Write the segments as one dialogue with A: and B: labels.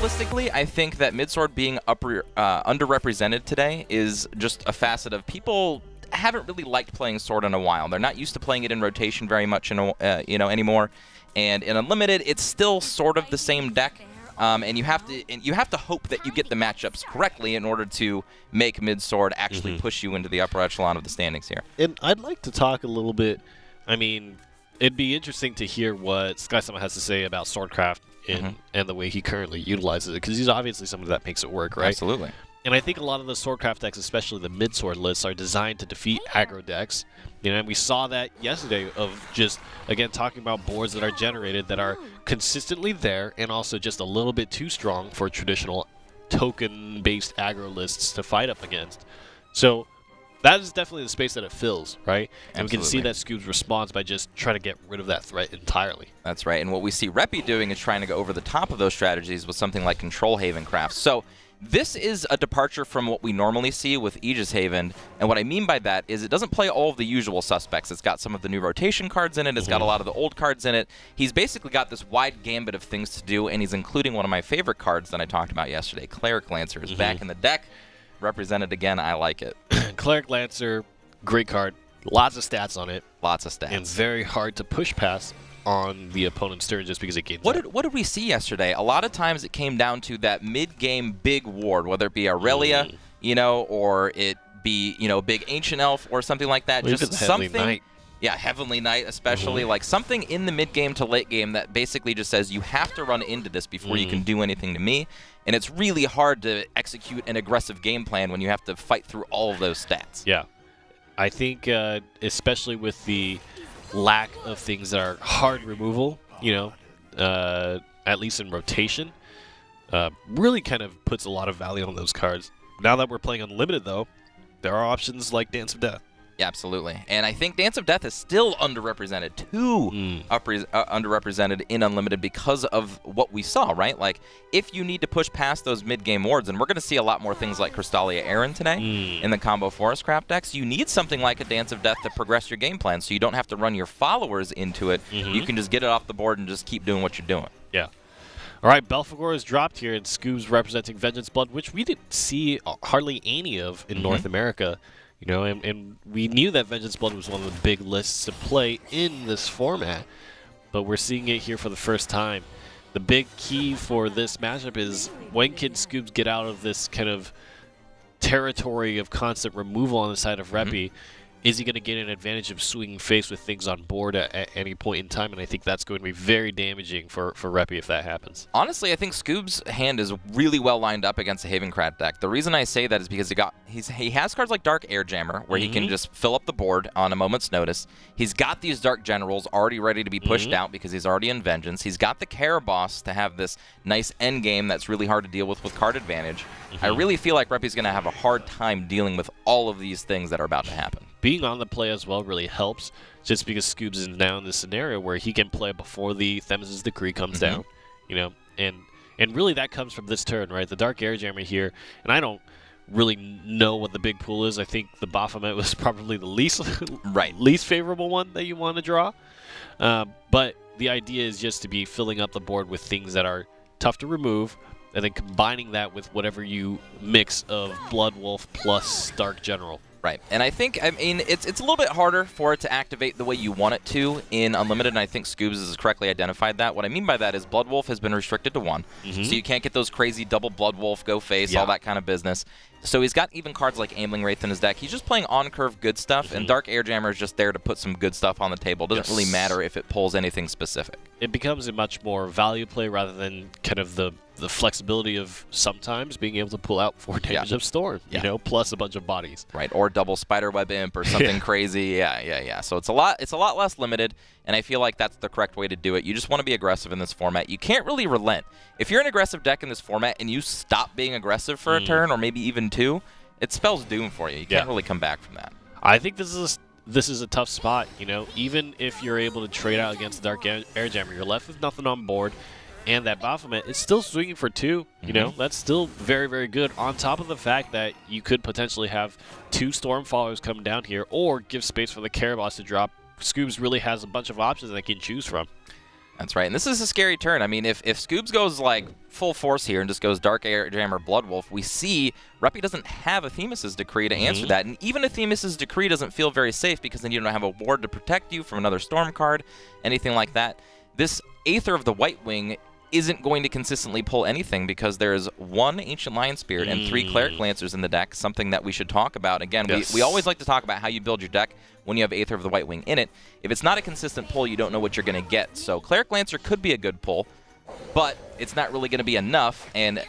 A: realistically, I think that midsword being underrepresented today is just a facet of people haven't really liked playing sword in a while. They're not used to playing it in rotation very much, anymore. And in Unlimited, it's still sort of the same deck. And you have to hope that you get the matchups correctly in order to make midsword actually push you into the upper echelon of the standings here.
B: And I'd like to talk a little bit. I mean, it'd be interesting to hear what SkySummer has to say about Swordcraft and the way he currently utilizes it, because he's obviously somebody that makes it work, right?
A: Absolutely.
B: And I think a lot of the Swordcraft decks, especially the mid-sword lists, are designed to defeat aggro decks. And we saw that yesterday of just, again, talking about boards that are generated that are consistently there and also just a little bit too strong for traditional token-based aggro lists to fight up against. So that is definitely the space that it fills, right? And we can see that SCOOBZ responds by just trying to get rid of that threat entirely.
A: That's right. And what we see REPI doing is trying to go over the top of those strategies with something like Control Haven Crafts. So this is a departure from what we normally see with Aegis Haven, and what I mean by that is it doesn't play all of the usual suspects. It's got some of the new rotation cards in it, it's got a lot of the old cards in it. He's basically got this wide gambit of things to do, and he's including one of my favorite cards that I talked about yesterday. Cleric Lancer is back in the deck, represented again. I like it.
B: Cleric Lancer, great card. Lots of stats on it.
A: Lots of stats.
B: And very hard to push past on the opponent's turn just because it gains
A: What did we see yesterday? A lot of times it came down to that mid-game big ward, whether it be Aurelia, or it be, big Ancient Elf or something like that.
B: Well,
A: just
B: something.
A: Heavenly Knight. Yeah, Heavenly Knight especially. Like something in the mid-game to late game that basically just says you have to run into this before you can do anything to me. And it's really hard to execute an aggressive game plan when you have to fight through all of those stats.
B: Yeah. I think especially with the lack of things that are hard removal, at least in rotation, really kind of puts a lot of value on those cards. Now that we're playing Unlimited, though, there are options like Dance of Death.
A: Yeah, absolutely. And I think Dance of Death is still underrepresented, underrepresented in Unlimited because of what we saw, right? Like, if you need to push past those mid-game wards, and we're going to see a lot more things like Crystalia Aaron today in the combo Forestcraft decks, you need something like a Dance of Death to progress your game plan so you don't have to run your followers into it. You can just get it off the board and just keep doing what you're doing.
B: Yeah. All right, Belphegor is dropped here, and SCOOBZ representing Vengeance Blood, which we didn't see hardly any of in North America. And we knew that Vengeance Blood was one of the big lists to play in this format, but we're seeing it here for the first time. The big key for this matchup is when can SCOOBZ get out of this kind of territory of constant removal on the side of REPI? Is he going to get an advantage of swinging face with things on board at any point in time? And I think that's going to be very damaging for REPI if that happens.
A: Honestly, I think SCOOBZ's hand is really well lined up against a Havencrat deck. The reason I say that is because he has cards like Dark Airjammer, where he can just fill up the board on a moment's notice. He's got these Dark Generals already ready to be pushed out because he's already in Vengeance. He's got the Caraboss to have this nice end game that's really hard to deal with card advantage. I really feel like REPI's going to have a hard time dealing with all of these things that are about to happen.
B: Being on the play as well really helps, just because SCOOBZ is now in this scenario where he can play before the Themis' Decree comes down, and really that comes from this turn, right? The Dark Airjammer here, and I don't really know what the big pool is. I think the Baphomet was probably the least favorable one that you want to draw, but the idea is just to be filling up the board with things that are tough to remove, and then combining that with whatever you mix of Blood Wolf plus Dark General.
A: Right, and I think, it's a little bit harder for it to activate the way you want it to in Unlimited, and I think SCOOBZ has correctly identified that. What I mean by that is Blood Wolf has been restricted to 1, so you can't get those crazy double Blood Wolf, go face, all that kind of business. So he's got even cards like Ambling Wraith in his deck. He's just playing on-curve good stuff, and Dark Airjammer is just there to put some good stuff on the table. It doesn't really matter if it pulls anything specific.
B: It becomes a much more value play rather than kind of the flexibility of sometimes being able to pull out 4 damage of Storm, plus a bunch of bodies.
A: Right, or double Spiderweb Imp or something crazy. Yeah. So it's a lot less limited, and I feel like that's the correct way to do it. You just want to be aggressive in this format. You can't really relent. If you're an aggressive deck in this format and you stop being aggressive for a turn or maybe even 2, it spells doom for you. You can't really come back from that.
B: I think this is a tough spot, Even if you're able to trade out against Dark Airjammer, you're left with nothing on board. And that Baphomet is still swinging for 2, that's still very, very good, on top of the fact that you could potentially have 2 Storm Followers come down here or give space for the Caraboss to drop. SCOOBZ really has a bunch of options that they can choose from.
A: That's right. And this is a scary turn. I mean, if SCOOBZ goes like full force here and just goes Dark Air Jammer Blood Wolf, we see REPI doesn't have a Themis' Decree to answer that. And even a Themis' Decree doesn't feel very safe because then you don't have a ward to protect you from another Storm card, anything like that. This Aether of the White Wing isn't going to consistently pull anything because there's 1 Ancient Lion Spirit and 3 Cleric Lancers in the deck, something that we should talk about. Again, we always like to talk about how you build your deck when you have Aether of the White Wing in it. If it's not a consistent pull, you don't know what you're going to get. So Cleric Lancer could be a good pull, but it's not really going to be enough. And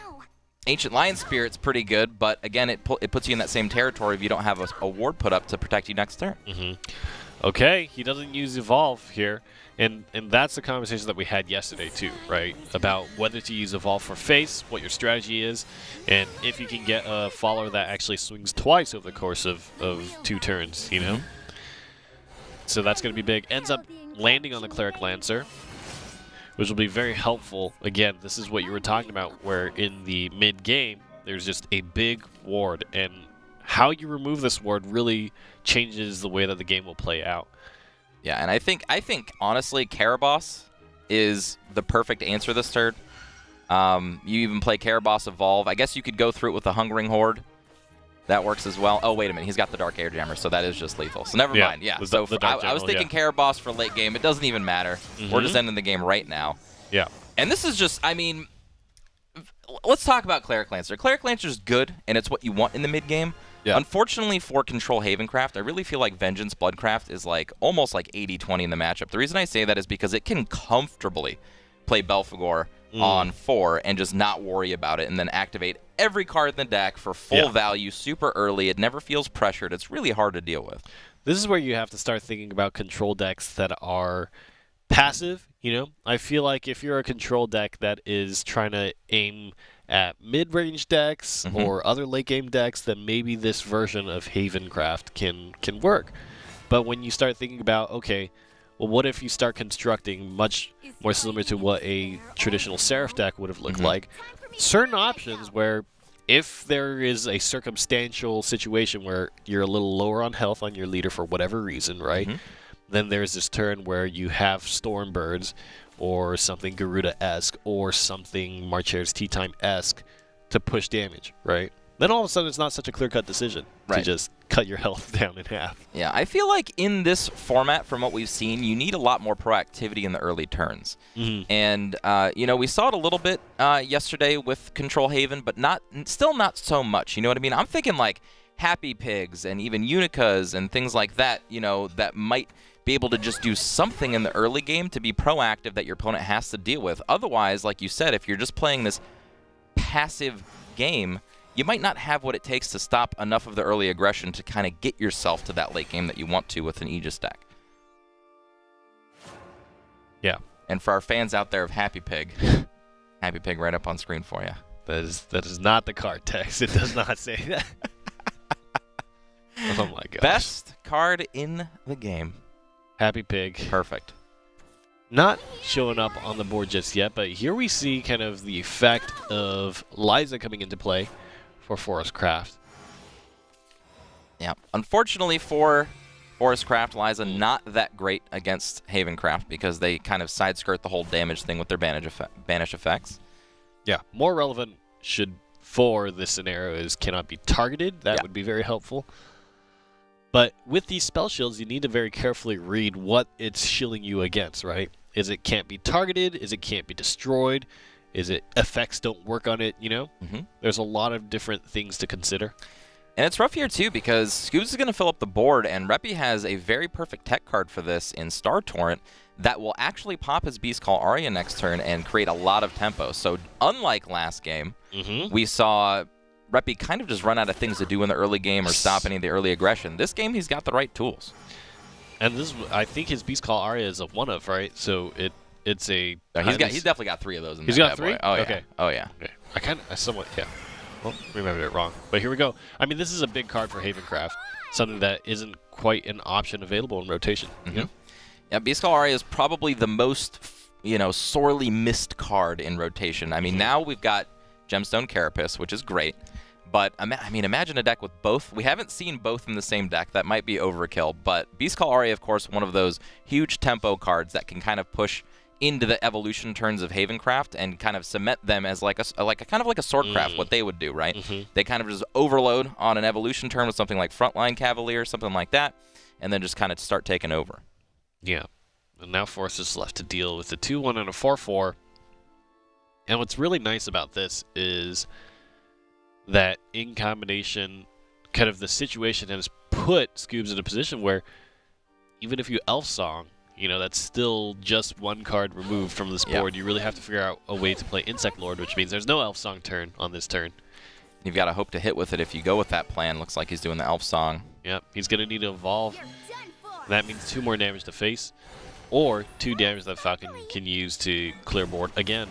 A: Ancient Lion Spirit's pretty good, but again, it puts you in that same territory if you don't have a ward put up to protect you next turn.
B: Okay, he doesn't use Evolve here. And that's the conversation that we had yesterday too, right? About whether to use Evolve for face, what your strategy is, and if you can get a follower that actually swings twice over the course of 2 turns, you know? So that's going to be big. Ends up landing on the Cleric Lancer, which will be very helpful. Again, this is what you were talking about, where in the mid-game, there's just a big ward, and how you remove this ward really changes the way that the game will play out.
A: Yeah, and I think honestly, Caraboss is the perfect answer this turn. You even play Caraboss Evolve. I guess you could go through it with the Hungering Horde. That works as well. Oh, wait a minute. He's got the Dark Air Jammer, so that is just lethal. So never mind. Yeah. So I was thinking Caraboss for late game. It doesn't even matter. We're just ending the game right now.
B: Yeah.
A: And this is just, I mean, let's talk about Cleric Lancer. Cleric Lancer is good, and it's what you want in the mid game. Yeah. Unfortunately for Control Havencraft, I really feel like Vengeance Bloodcraft is like almost like 80-20 in the matchup. The reason I say that is because it can comfortably play Belphegor on 4 and just not worry about it and then activate every card in the deck for full value super early. It never feels pressured. It's really hard to deal with.
B: This is where you have to start thinking about control decks that are passive, you know? I feel like if you're a control deck that is trying to aim at mid-range decks or other late-game decks, then maybe this version of Havencraft can work. But when you start thinking about, okay, well, what if you start constructing much more similar to what a traditional Seraph deck would have looked like? Certain options where if there is a circumstantial situation where you're a little lower on health on your leader for whatever reason, right? Then there's this turn where you have Stormbirds or something Garuda-esque or something Marcher's Tea Time-esque to push damage, right? Then all of a sudden it's not such a clear-cut decision to just cut your health down in half.
A: Yeah, I feel like in this format, from what we've seen, you need a lot more proactivity in the early turns. And, you know, we saw it a little bit yesterday with Control Haven, but still not so much. You know what I mean? I'm thinking like Happy Pigs and even Unicas and things like that, you know, that might be able to just do something in the early game to be proactive that your opponent has to deal with. Otherwise, like you said, if you're just playing this passive game, you might not have what it takes to stop enough of the early aggression to kind of get yourself to that late game that you want to with an Aegis deck.
B: Yeah.
A: And for our fans out there of Happy Pig, Happy Pig right up on screen for you.
B: That is not the card text. It does not say that. Oh my gosh.
A: Best card in the game.
B: Happy Pig.
A: Perfect.
B: Not showing up on the board just yet, but here we see kind of the effect of Liza coming into play for Forestcraft.
A: Yeah. Unfortunately for Forestcraft, Liza not that great against Havencraft because they kind of side skirt the whole damage thing with their banish effects.
B: Yeah. More relevant for this scenario is cannot be targeted. That would be very helpful. But with these spell shields, you need to very carefully read what it's shielding you against, right? Is it can't be targeted? Is it can't be destroyed? Is it effects don't work on it, you know? There's a lot of different things to consider.
A: And it's rough here, too, because SCOOBZ is going to fill up the board, and REPI has a very perfect tech card for this in Star Torrent that will actually pop his Beast Call Aria next turn and create a lot of tempo. So unlike last game, we saw REPI kind of just run out of things to do in the early game or stop any of the early aggression. This game, he's got the right tools.
B: And this, I think his Beast Call Aria is a one of, right? So it's a...
A: he's definitely got 3 of those in there.
B: He's got 3?
A: Oh, yeah.
B: Okay.
A: Oh, yeah.
B: Okay. I somewhat, well, remembered it wrong. But here we go. I mean, this is a big card for Havencraft. Something that isn't quite an option available in rotation. You know?
A: Yeah, Beast Call Aria is probably the most, you know, sorely missed card in rotation. I mean, now we've got Gemstone Carapace, which is great. But, I mean, imagine a deck with both. We haven't seen both in the same deck. That might be overkill. But Beast Call Aria, of course, one of those huge tempo cards that can kind of push into the evolution turns of Havencraft and kind of cement them as like a kind of like a Swordcraft, what they would do, right? They kind of just overload on an evolution turn with something like Frontline Cavalier, something like that, and then just kind of start taking over.
B: Yeah. And now Force is left to deal with the 2-1 and a 4-4. And what's really nice about this is that in combination, kind of the situation has put SCOOBZ in a position where even if you Elf Song, you know, that's still just one card removed from this board. You really have to figure out a way to play Insect Lord, which means there's no Elf Song turn on this turn.
A: You've got to hope to hit with it if you go with that plan. Looks like he's doing the Elf Song.
B: Yep, he's going to need to evolve. That means 2 more damage to face, or 2 damage that Falcon can use to clear board again.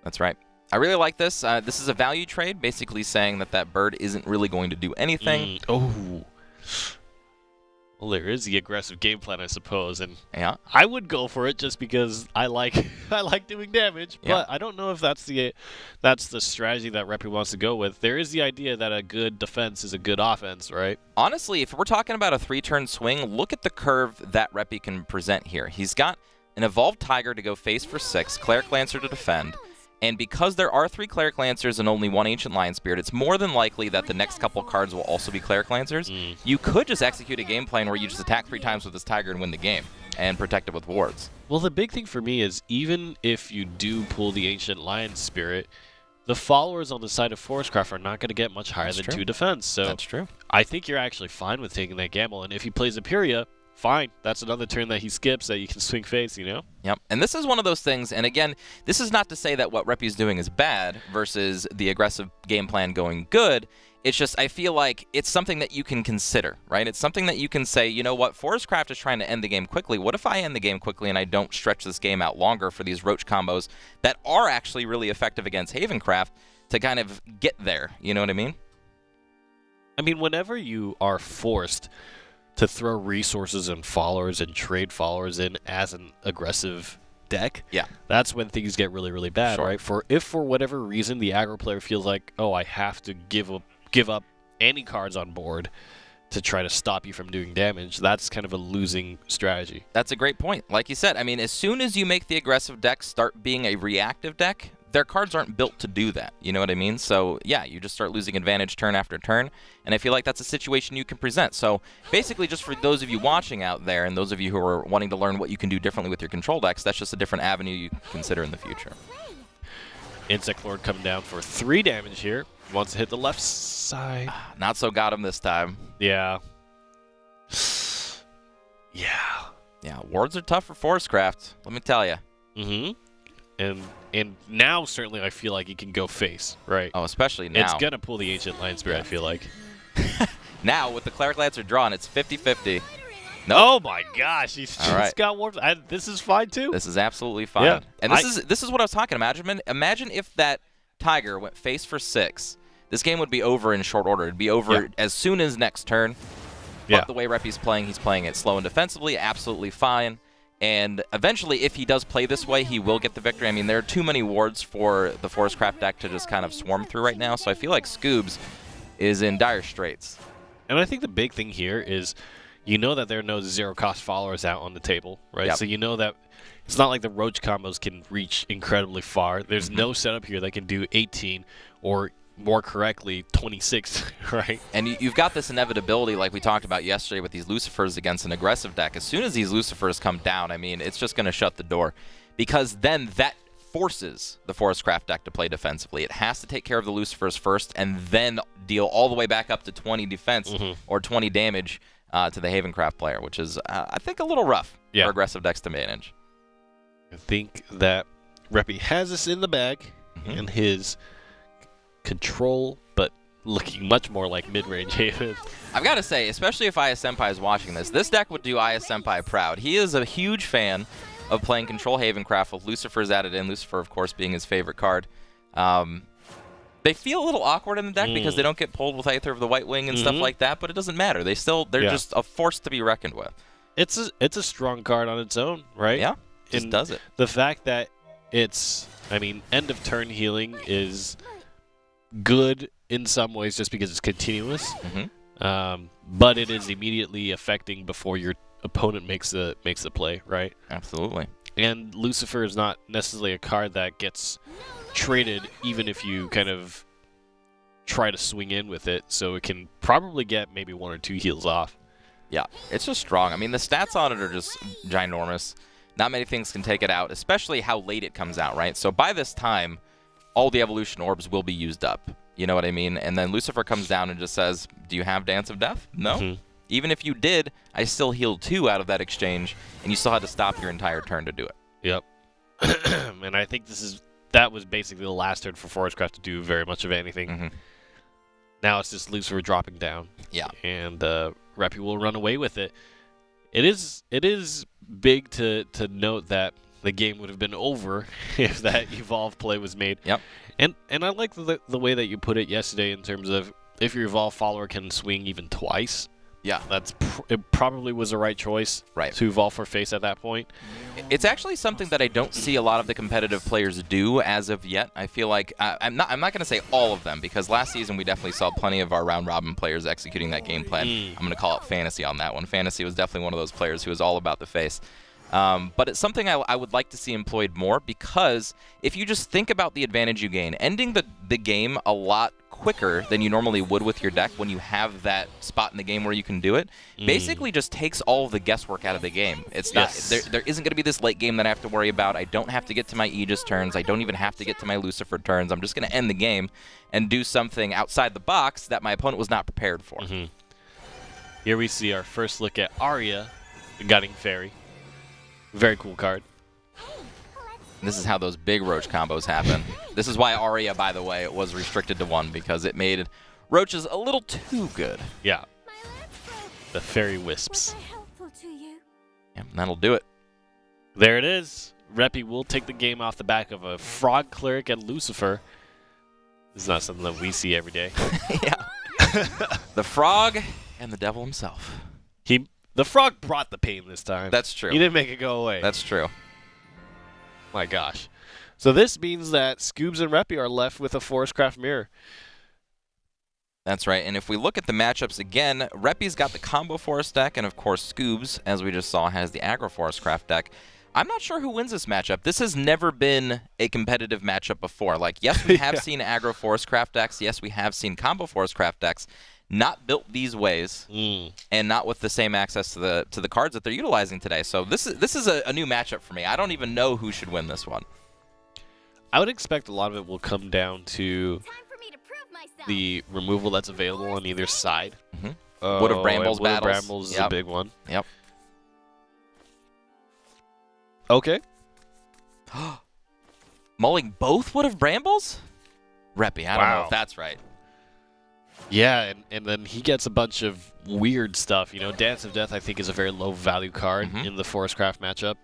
B: That's
A: right. I really like this. This is a value trade, basically saying that that bird isn't really going to do anything.
B: Oh. Well, there is the aggressive game plan, I suppose, and
A: yeah,
B: I would go for it just because I like doing damage. But I don't know if that's the strategy that REPI wants to go with. There is the idea that a good defense is a good offense, right?
A: Honestly, if we're talking about a 3-turn swing, look at the curve that REPI can present here. He's got an Evolved Tiger to go face for 6, Cleric Lancer to defend. And because there are 3 Cleric Lancers and only 1 Ancient Lion Spirit, it's more than likely that the next couple cards will also be Cleric Lancers. You could just execute a game plan where you just attack 3 times with this Tiger and win the game, and protect it with wards.
B: Well, the big thing for me is even if you do pull the Ancient Lion Spirit, the followers on the side of Forestcraft are not going to get much higher than 2 defense. So
A: that's true.
B: I think you're actually fine with taking that gamble. And if he plays Imperia, fine. That's another turn that he skips that you can swing face, you know?
A: Yep. And this is one of those things, and again, this is not to say that what REPI's doing is bad versus the aggressive game plan going good. It's just, I feel like it's something that you can consider, right? It's something that you can say, you know what, Forestcraft is trying to end the game quickly. What if I end the game quickly and I don't stretch this game out longer for these Roach combos that are actually really effective against Havencraft to kind of get there? You know what I mean?
B: I mean, whenever you are forced to throw resources and followers and trade followers in as an aggressive deck, that's when things get really, really bad, right? If for whatever reason the aggro player feels like, oh, I have to give up any cards on board to try to stop you from doing damage, that's kind of a losing strategy.
A: That's a great point. Like you said, I mean, as soon as you make the aggressive deck start being a reactive deck, their cards aren't built to do that. You know what I mean? So, yeah, you just start losing advantage turn after turn, and I feel like that's a situation you can present. So, basically, just for those of you watching out there and those of you who are wanting to learn what you can do differently with your control decks, that's just a different avenue you can consider in the future.
B: Insect Lord coming down for 3 damage here. Wants to hit the left side.
A: Not so got him this time.
B: Yeah.
A: Yeah, wards are tough for Forestcraft, let me tell you.
B: And now, certainly, I feel like he can go face, right?
A: Oh, especially now.
B: It's going to pull the Ancient Lion Spirit, I feel like.
A: Now, with the Cleric Lancer drawn, it's 50-50.
B: Nope. Oh, my gosh. He's just got warped. This is fine, too.
A: This is absolutely fine. Yeah. And this is what I was talking about. Imagine if that Tiger went face for 6. This game would be over in short order. It'd be over as soon as next turn. But the way REPI's playing, he's playing it slow and defensively, absolutely fine. And eventually, if he does play this way, he will get the victory. I mean, there are too many wards for the Forestcraft deck to just kind of swarm through right now, so I feel like SCOOBZ is in dire straits.
B: And I think the big thing here is you know that there are no zero-cost followers out on the table, right? So you know that it's not like the Roach combos can reach incredibly far. There's no setup here that can do 18 or, more correctly, 26, right?
A: And you've got this inevitability like we talked about yesterday with these Lucifers against an aggressive deck. As soon as these Lucifers come down, I mean, it's just going to shut the door. Because then that forces the Forestcraft deck to play defensively. It has to take care of the Lucifers first and then deal all the way back up to 20 defense or 20 damage to the Havencraft player, which is, I think, a little rough for aggressive decks to manage.
B: I think that REPI has this in the bag in his control, but looking much more like mid-range Haven.
A: I've got to say, especially if IS Senpai is watching this deck would do IS Senpai proud. He is a huge fan of playing Control Havencraft with Lucifers added in, Lucifer, of course, being his favorite card. They feel a little awkward in the deck because they don't get pulled with Aether of the White Wing and stuff like that, but it doesn't matter. They're just a force to be reckoned with.
B: It's a strong card on its own, right?
A: Yeah, just does it.
B: The fact that it's, I mean, end of turn healing is good in some ways just because it's continuous, but it is immediately affecting before your opponent makes the play, right?
A: Absolutely.
B: And Lucifer is not necessarily a card that gets traded even if you kind of try to swing in with it, so it can probably get maybe 1 or 2 heals off.
A: Yeah, it's just strong. I mean, the stats on it are just ginormous. Not many things can take it out, especially how late it comes out, right? So by this time, all the evolution orbs will be used up. You know what I mean? And then Lucifer comes down and just says, do you have Dance of Death? No. Even if you did, I still healed 2 out of that exchange, and you still had to stop your entire turn to do it.
B: Yep. And I think that was basically the last turn for Forestcraft to do very much of anything. Now it's just Lucifer dropping down.
A: Yeah.
B: And REPI will run away with it. It is big to note that the game would have been over if that Evolve play was made.
A: Yep.
B: And I like the way that you put it yesterday in terms of if your Evolve follower can swing even twice.
A: Yeah.
B: It probably was the right choice to Evolve for face at that point.
A: It's actually something that I don't see a lot of the competitive players do as of yet. I feel like I'm not going to say all of them, because last season we definitely saw plenty of our round robin players executing that game plan. I'm going to call it Fantasy on that one. Fantasy was definitely one of those players who was all about the face. But it's something I would like to see employed more, because if you just think about the advantage you gain, ending the game a lot quicker than you normally would with your deck when you have that spot in the game where you can do it, basically just takes all of the guesswork out of the game. It's not there isn't going to be this late game that I have to worry about. I don't have to get to my Aegis turns. I don't even have to get to my Lucifer turns. I'm just going to end the game and do something outside the box that my opponent was not prepared for.
B: Here we see our first look at Arya, the Gutting Fairy. Very cool card.
A: This is how those big Roach combos happen. This is why Arya, by the way, was restricted to 1, because it made Roaches a little too good.
B: Yeah. The Fairy Wisps.
A: Yeah, that'll do it.
B: There it is. REPI will take the game off the back of a Frog Cleric and Lucifer. This is not something that we see every day.
A: Yeah. The Frog and the Devil himself.
B: The Frog brought the pain this time.
A: That's true.
B: He didn't make it go away.
A: That's true.
B: My gosh. So this means that SCOOBZ and REPI are left with a Forestcraft mirror.
A: That's right. And if we look at the matchups again, REPI's got the Combo Forest deck, and of course SCOOBZ, as we just saw, has the Aggro Forestcraft deck. I'm not sure who wins this matchup. This has never been a competitive matchup before. Like, yes, we have seen Aggro Forestcraft decks. Yes, we have seen Combo Forestcraft decks. Not built these ways, and not with the same access to the cards that they're utilizing today. So this is a new matchup for me. I don't even know who should win this one.
B: I would expect a lot of it will come down to the removal that's available on either side.
A: Wood of Brambles battles.
B: Wood of Brambles is a big one.
A: Yep.
B: Okay.
A: Mulling both Wood of Brambles? REPI, I don't know if that's right.
B: Yeah, and then he gets a bunch of weird stuff. You know, Dance of Death, I think, is a very low-value card in the Forestcraft matchup.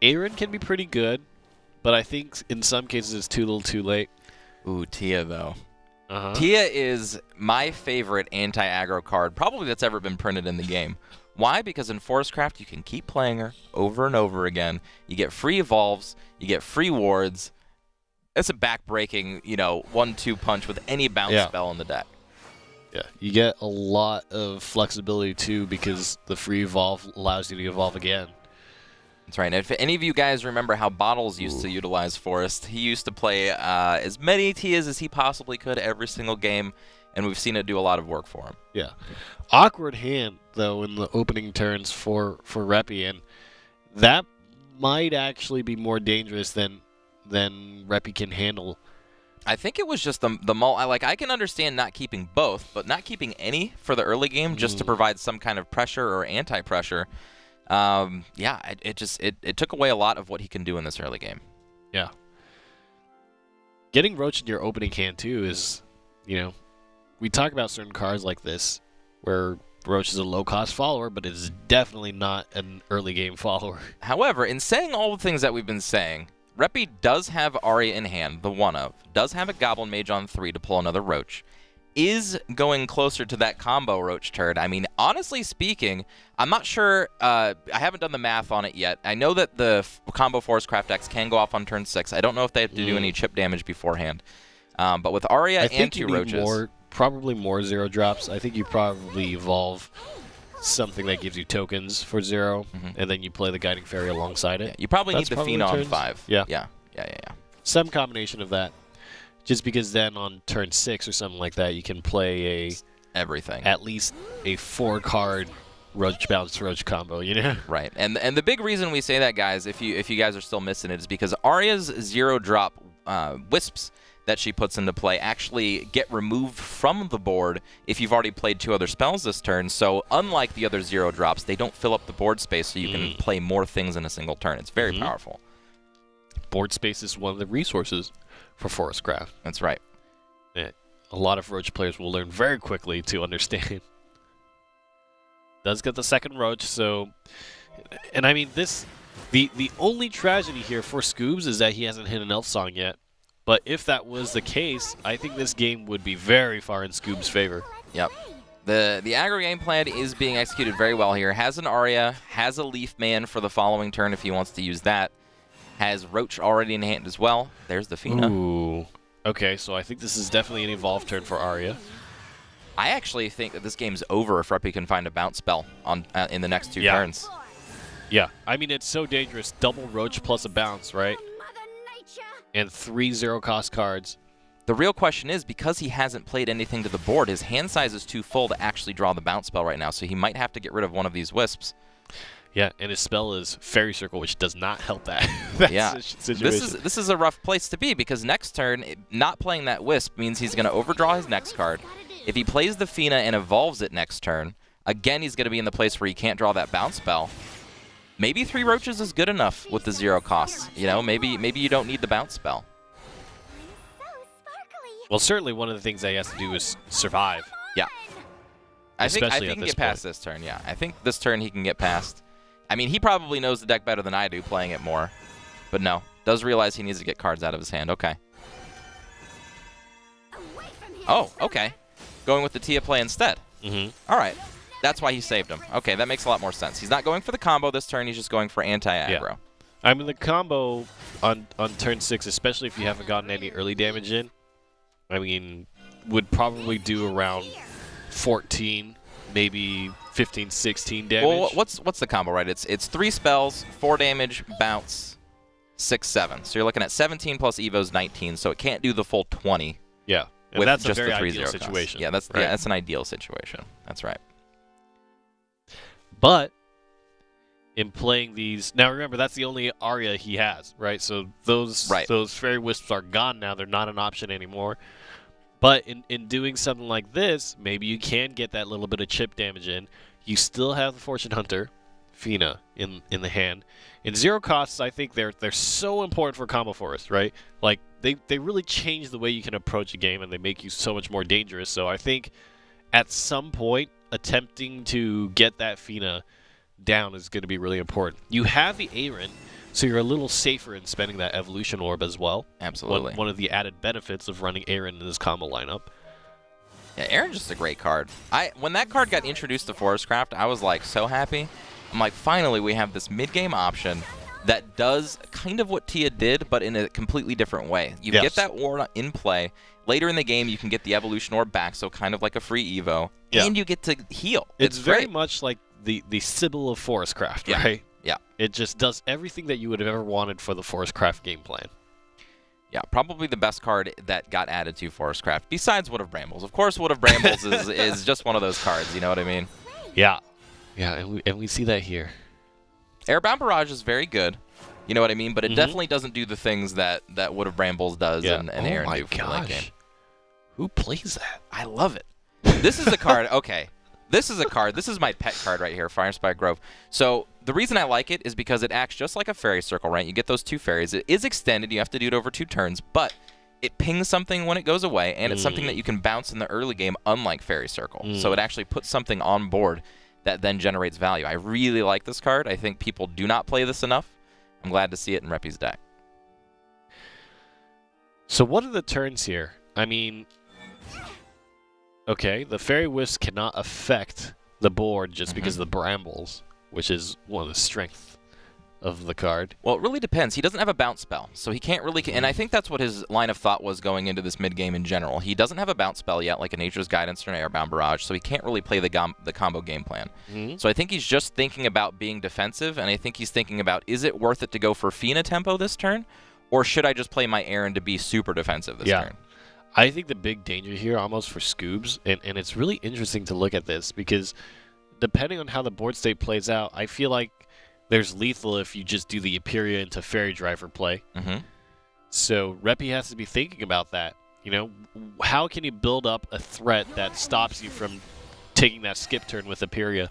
B: Aaron can be pretty good, but I think in some cases it's too little too late.
A: Ooh, Tia, though. Tia is my favorite anti-aggro card, probably that's ever been printed in the game. Why? Because in Forestcraft, you can keep playing her over and over again. You get free evolves. You get free wards. It's a back-breaking, 1-2 punch with any bounce spell in the deck.
B: Yeah, you get a lot of flexibility, too, because the free evolve allows you to evolve again.
A: That's right. And if any of you guys remember how Bottles used to utilize Forest, he used to play as many Tias as he possibly could every single game, and we've seen it do a lot of work for him.
B: Yeah. Awkward hand, though, in the opening turns for REPI, and that might actually be more dangerous than REPI can handle.
A: I think it was just the mull. I can understand not keeping both, but not keeping any for the early game just to provide some kind of pressure or anti-pressure. It took away a lot of what he can do in this early game.
B: Yeah. Getting Roach in your opening hand, too, is, we talk about certain cards like this where Roach is a low-cost follower, but it is definitely not an early game follower.
A: However, in saying all the things that we've been saying, REPI does have Arya in hand, the one of, does have a Goblin Mage on 3 to pull another Roach, is going closer to that combo Roach turd. I mean, honestly speaking, I'm not sure, I haven't done the math on it yet. I know that the combo Forestcraft decks can go off on turn 6. I don't know if they have to do any chip damage beforehand. But with Arya and 2 Roaches...
B: probably more 0 drops. I think you probably evolve something that gives you tokens for 0, and then you play the Guiding Fairy alongside it.
A: You probably
B: That's
A: need the Phenom on 5.
B: Yeah.
A: Yeah.
B: Some combination of that. Just because then on turn 6 or something like that, you can play
A: Everything.
B: at least a 4-card Roach Bounce Roach combo, you know?
A: Right. And the big reason we say that, guys, if you guys are still missing it, is because Arya's 0-drop Wisps that she puts into play actually get removed from the board if you've already played 2 other spells this turn. So unlike the other 0-drops, they don't fill up the board space, so you can play more things in a single turn. It's very powerful.
B: Board space is one of the resources for Forestcraft.
A: That's right.
B: Yeah. A lot of Roach players will learn very quickly to understand. Does get the second Roach, so... And I mean, the only tragedy here for SCOOBZ is that he hasn't hit an Elf Song yet. But if that was the case, I think this game would be very far in SCOOBZ's favor.
A: Yep. The aggro game plan is being executed very well here. Has an Arya, has a Leaf Man for the following turn if he wants to use that. Has Roach already in hand as well. There's the Fina.
B: Ooh. Okay, so I think this is definitely an evolved turn for Arya.
A: I actually think that this game's over if REPI can find a bounce spell on in the next 2 turns.
B: Yeah, I mean, it's so dangerous. Double Roach plus a bounce, right? And 3 0-cost cards.
A: The real question is, because he hasn't played anything to the board, his hand size is too full to actually draw the bounce spell right now, so he might have to get rid of one of these Wisps.
B: Yeah, and his spell is Fairy Circle, which does not help that, situation.
A: This is a rough place to be, because next turn, not playing that Wisp means he's going to overdraw his next card. If he plays the Fina and evolves it next turn, again, he's going to be in the place where he can't draw that bounce spell. Maybe 3 Roaches is good enough with the 0 costs. You know, maybe you don't need the bounce spell.
B: Well, certainly one of the things that he has to do is survive.
A: Yeah. I think he can get past
B: point.
A: this turn, yeah. I think this turn he can get past. I mean, he probably knows the deck better than I do, playing it more. But no, does realize he needs to get cards out of his hand. Okay. Oh, okay. Going with the Tia play instead. All right. That's why he saved him. Okay, that makes a lot more sense. He's not going for the combo this turn. He's just going for anti-aggro.
B: Yeah. I mean, the combo on turn 6, especially if you haven't gotten any early damage in, I mean, would probably do around 14, maybe 15, 16 damage.
A: Well, what's the combo, right? It's 3 spells, 4 damage, bounce, 6, 7. So you're looking at 17 plus Evo's 19, so it can't do the full 20.
B: Yeah, and
A: with
B: that's
A: just
B: a very
A: the 3
B: ideal
A: 0
B: situation.
A: Yeah,
B: right?
A: that's an ideal situation. That's right.
B: But in playing these, now remember that's the only Arya he has, right? So those Fairy Wisps are gone now; they're not an option anymore. But in doing something like this, maybe you can get that little bit of chip damage in. You still have the Fortune Hunter, Fina, in the hand. In 0 costs, I think they're so important for Combo Forest, right? Like they really change the way you can approach a game, and they make you so much more dangerous. So I think at some point, attempting to get that Fina down is going to be really important. You have the Aaron, so you're a little safer in spending that Evolution Orb as well.
A: Absolutely.
B: One of the added benefits of running Aaron in this combo lineup.
A: Yeah, Aaron's just a great card. When that card got introduced to Forestcraft, I was like so happy. I'm like, finally we have this mid-game option that does kind of what Tia did, but in a completely different way. You get that Orb in play. Later in the game, you can get the Evolution Orb back, so kind of like a free Evo. Yeah. And you get to heal.
B: It's very much like the Sybil of Forestcraft, right?
A: Yeah.
B: It just does everything that you would have ever wanted for the Forestcraft game plan.
A: Yeah, probably the best card that got added to Forestcraft, besides Wood of Brambles. Of course, Wood of Brambles is just one of those cards, you know what I mean?
B: Yeah. Yeah, and we see that here.
A: Airbound Barrage is very good, you know what I mean? But it definitely doesn't do the things that Wood of Brambles does and Aaron do for the late game.
B: Who plays that?
A: I love it. This is a card, okay. This is a card. This is my pet card right here, Firespire Grove. So the reason I like it is because it acts just like a fairy circle, right? You get those 2 fairies. It is extended. You have to do it over 2 turns, but it pings something when it goes away, and it's something that you can bounce in the early game, unlike fairy circle. So it actually puts something on board that then generates value. I really like this card. I think people do not play this enough. I'm glad to see it in REPI's deck.
B: So what are the turns here? I mean, okay, the Fairy Wisp cannot affect the board just because of the Brambles, which is one of the strengths of the card.
A: Well, it really depends. He doesn't have a bounce spell, so he can't really... And I think that's what his line of thought was going into this mid-game in general. He doesn't have a bounce spell yet, like a Nature's Guidance or an Airbound Barrage, so he can't really play the combo game plan. So I think he's just thinking about being defensive, and I think he's thinking about, is it worth it to go for Fina tempo this turn, or should I just play my Aaron to be super defensive this turn?
B: I think the big danger here almost for SCOOBZ, and it's really interesting to look at this, because depending on how the board state plays out, I feel like there's lethal if you just do the Aperia into Fairy Driver play. So REPI has to be thinking about that. You know, how can you build up a threat that stops you from taking that skip turn with Aperia?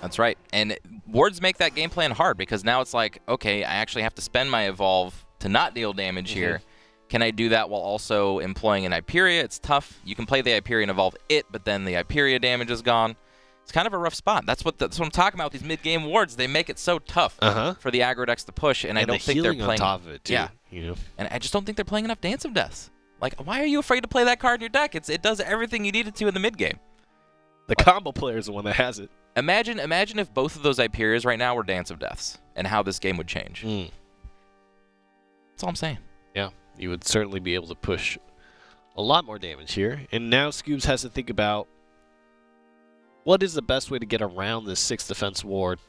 A: That's right. And boards make that game plan hard, because now it's like, okay, I actually have to spend my Evolve to not deal damage here. Can I do that while also employing an Hyperia? It's tough. You can play the Hyperia and evolve it, but then the Hyperia damage is gone. It's kind of a rough spot. That's what I'm talking about with these mid-game wards. They make it so tough for the aggro decks to push, and I don't think they're playing...
B: on top of it, too.
A: Yeah.
B: You know?
A: And I just don't think they're playing enough Dance of Deaths. Like, why are you afraid to play that card in your deck? It does everything you need it to in the mid-game.
B: The combo player is the one that has it.
A: Imagine if both of those Hyperias right now were Dance of Deaths, and how this game would change. That's all I'm saying.
B: Yeah, you would certainly be able to push a lot more damage here. And now SCOOBZ has to think about what is the best way to get around this 6 defense ward.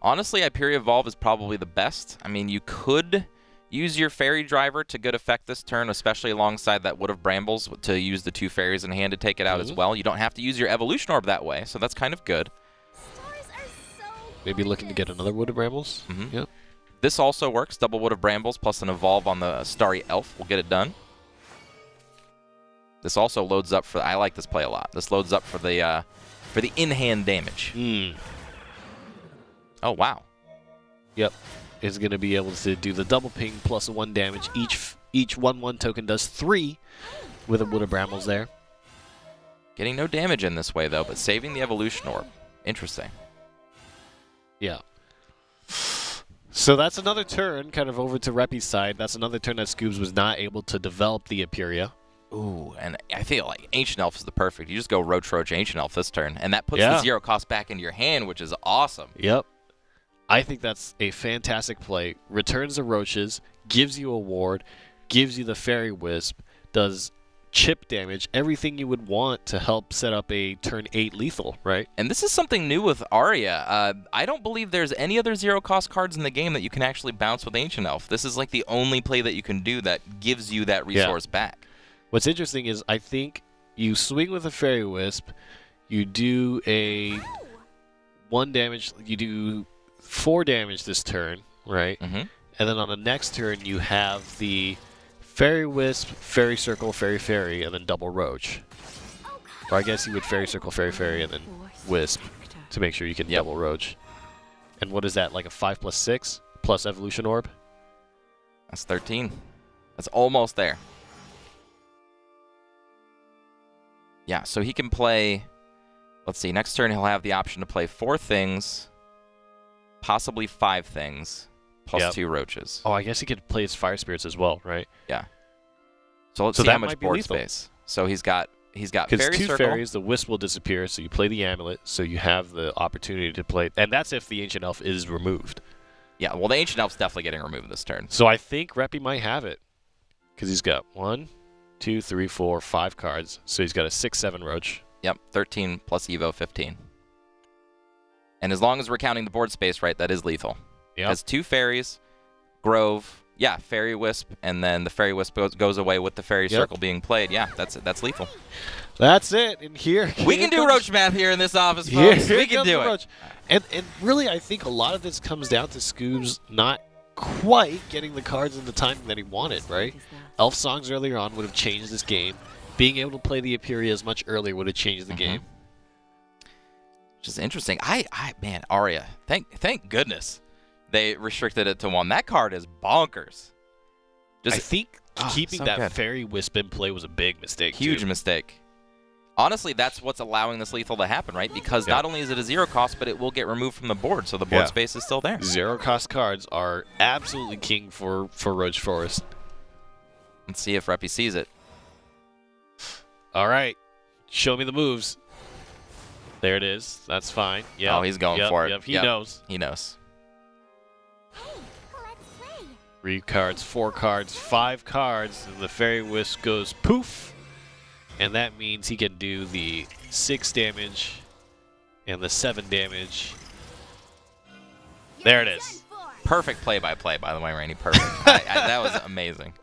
A: Honestly, Hyperia Evolve is probably the best. I mean, you could use your Fairy Driver to good effect this turn, especially alongside that Wood of Brambles to use the 2 fairies in hand to take it out as well. You don't have to use your Evolution Orb that way, so that's kind of good.
B: Maybe looking to get another Wood of Brambles. Yep.
A: This also works. Double Wood of Brambles plus an Evolve on the Starry Elf will get it done. This also loads up for... I like this play a lot. This loads up for the in-hand damage. Oh, wow.
B: Yep. Is going to be able to do the double ping plus a 1 damage. Each 1/1 token does 3 with a Wood of Brambles there.
A: Getting no damage in this way, though, but saving the Evolution Orb. Interesting.
B: Yeah. So that's another turn, kind of over to REPI's side. That's another turn that SCOOBZ was not able to develop the Aperia.
A: Ooh, and I feel like Ancient Elf is the perfect. You just go Roach Ancient Elf this turn, and that puts the 0 cost back into your hand, which is awesome.
B: Yep. I think that's a fantastic play. Returns the Roaches, gives you a ward, gives you the Fairy Wisp, does chip damage, everything you would want to help set up a turn 8 lethal, right?
A: And this is something new with Arya. I don't believe there's any other 0 cost cards in the game that you can actually bounce with Ancient Elf. This is like the only play that you can do that gives you that resource back.
B: What's interesting is I think you swing with a Fairy Wisp, you do a 1 damage, you do 4 damage this turn, right? And then on the next turn you have the Fairy Wisp, Fairy Circle, Fairy Fairy, and then double Roach. Or I guess you would Fairy Circle, Fairy Fairy, and then Wisp to make sure you can double Roach. And what is that, like a 5+6 plus Evolution Orb?
A: That's 13. That's almost there. Yeah, so he can play... Let's see, next turn he'll have the option to play 4 things, possibly 5 things, plus 2 Roaches.
B: Oh, I guess he could play his Fire Spirits as well, right?
A: Yeah. So let's see how much board space. So he's got Fairy Circle.
B: Because 2 fairies, the Wisp will disappear, so you play the Amulet, so you have the opportunity to play... And that's if the Ancient Elf is removed.
A: Yeah, well, the Ancient Elf's definitely getting removed this turn.
B: So I think REPI might have it. Because he's got 1, 2, 3, 4, 5 cards. So he's got a 6/7 Roach.
A: Yep, 13 plus Evo, 15. And as long as we're counting the board space right, that is lethal.
B: Yep.
A: Has 2 fairies, Grove, Fairy Wisp, and then the Fairy Wisp goes away with the Fairy Circle being played. Yeah, that's lethal.
B: That's it. And here
A: we can do Roach math here in this office, folks.
B: Here
A: we can do it.
B: Roach. And really, I think a lot of this comes down to SCOOBZ not quite getting the cards in the timing that he wanted, right? Elf Songs earlier on would have changed this game. Being able to play the Aperias much earlier would have changed the game.
A: Which is interesting. Man, Arya, thank goodness they restricted it to 1. That card is bonkers.
B: I think keeping that Fairy Wisp in play was a big mistake.
A: Huge mistake. Honestly, that's what's allowing this lethal to happen, right? Because not only is it a 0 cost, but it will get removed from the board, so the board space is still there.
B: 0 cost cards are absolutely king for Roach Forest.
A: Let's see if REPI sees it.
B: All right. Show me the moves. There it is. That's fine. Yeah.
A: Oh, he's going for it.
B: Yep. He knows.
A: He knows.
B: 3 cards, 4 cards, 5 cards, and the Fairy Wisp goes poof. And that means he can do the 6 damage and the 7 damage. There it is.
A: Perfect play-by-play, by the way, Rainey. Perfect. That was amazing.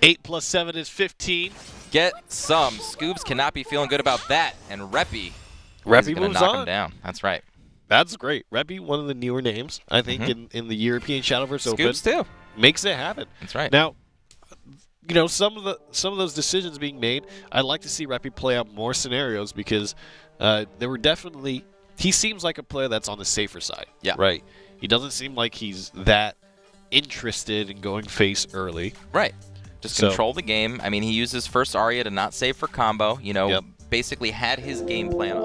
B: 8 plus 7 is 15.
A: Get some. SCOOBZ cannot be feeling good about that. And REPI
B: REPI
A: going to
B: moves
A: knock
B: on.
A: him down. That's right.
B: That's great. REPI, one of the newer names, I think, in the European Shadowverse Open.
A: SCOOBZ too.
B: Makes it happen.
A: That's right.
B: Now, you know, some of those decisions being made, I'd like to see REPI play out more scenarios because there were definitely. He seems like a player that's on the safer side.
A: Yeah.
B: Right. He doesn't seem like he's that interested in going face early.
A: Right. Just control the game. I mean, he used his first Aria to not save for combo. You know, basically had his game plan